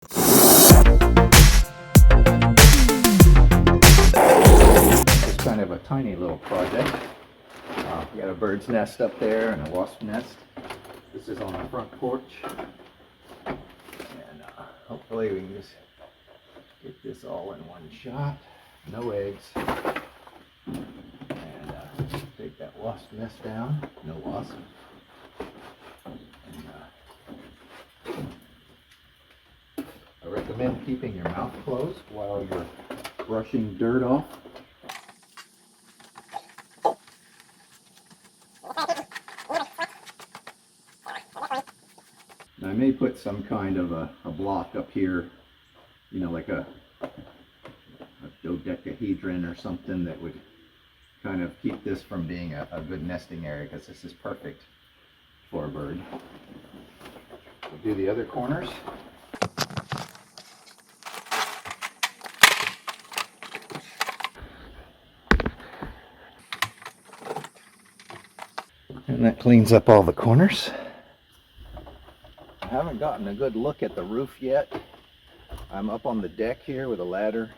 It's kind of a tiny little project. We got a bird's nest up there and a wasp nest. This is on the front porch. And hopefully we can just get this all in one shot. No eggs. And take that wasp nest down. No wasp. And, I recommend keeping your mouth closed while you're brushing dirt off. I may put some kind of a block up here, you know, like a dodecahedron or something that would kind of keep this from being a good nesting area, because this is perfect for a bird. We'll do the other corners. And that cleans up all the corners. I haven't gotten a good look at the roof yet. I'm up on the deck here with a ladder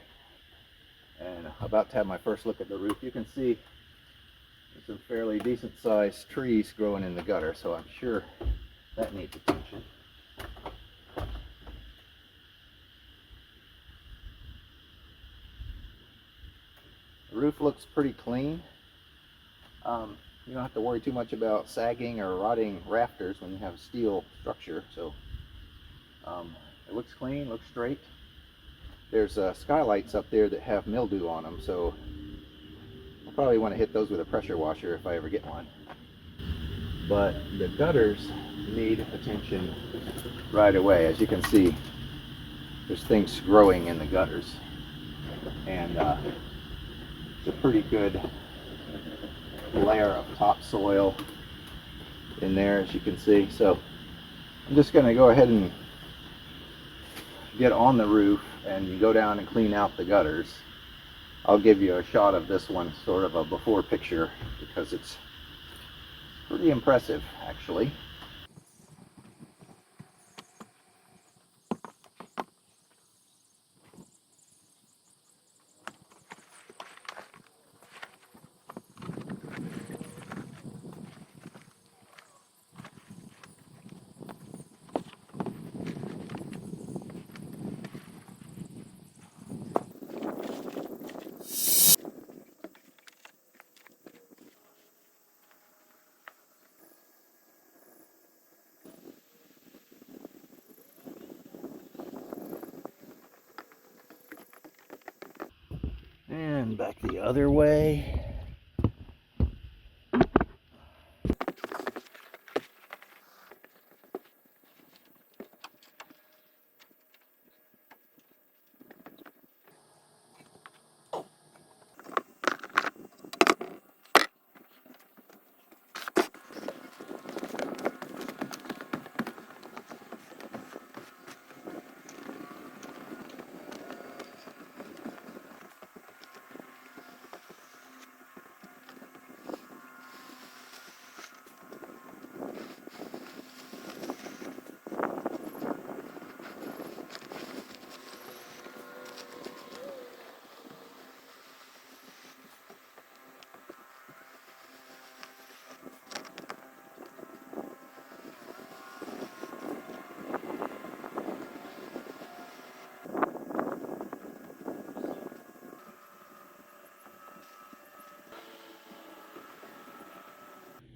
and about to have my first look at the roof. You can see there's some fairly decent sized trees growing in the gutter, so I'm sure that needs attention. The roof looks pretty clean. You don't have to worry too much about sagging or rotting rafters when you have a steel structure, so it looks clean, looks straight. There's skylights up there that have mildew on them, so I'll probably want to hit those with a pressure washer if I ever get one. But the gutters need attention right away. As you can see, there's things growing in the gutters, and it's a pretty good layer of topsoil in there, as you can see. So I'm just going to go ahead and get on the roof and go down and clean out the gutters. I'll give you a shot of this one, sort of a before picture, because it's pretty impressive actually. And back the other way.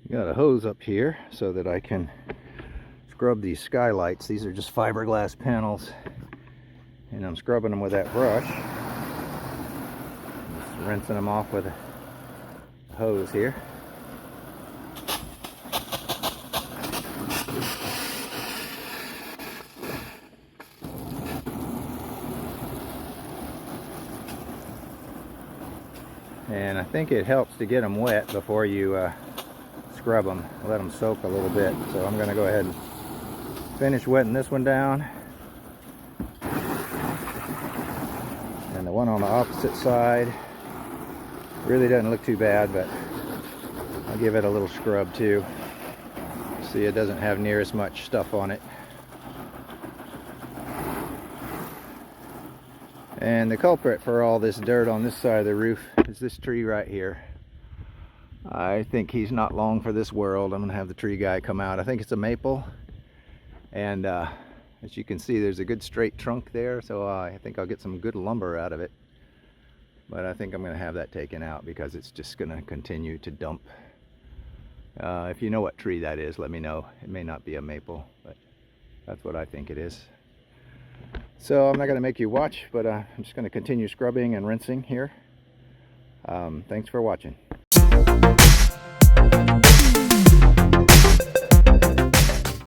Got a hose up here so that I can scrub these skylights. These are just fiberglass panels, and I'm scrubbing them with that brush. Just rinsing them off with a hose here. And I think it helps to get them wet before you scrub them. Let them soak a little bit. So I'm going to go ahead and finish wetting this one down. And the one on the opposite side really doesn't look too bad, but I'll give it a little scrub too. See, it doesn't have near as much stuff on it. And the culprit for all this dirt on this side of the roof is this tree right here. I think he's not long for this world. I'm gonna have the tree guy come out. I think it's a maple, and as you can see, there's a good straight trunk there, so I think I'll get some good lumber out of it. But I think I'm gonna have that taken out because it's just gonna continue to dump. If you know what tree that is, let me know. It may not be a maple, but that's what I think it is. So I'm not going to make you watch, but I'm just going to continue scrubbing and rinsing here. Thanks for watching.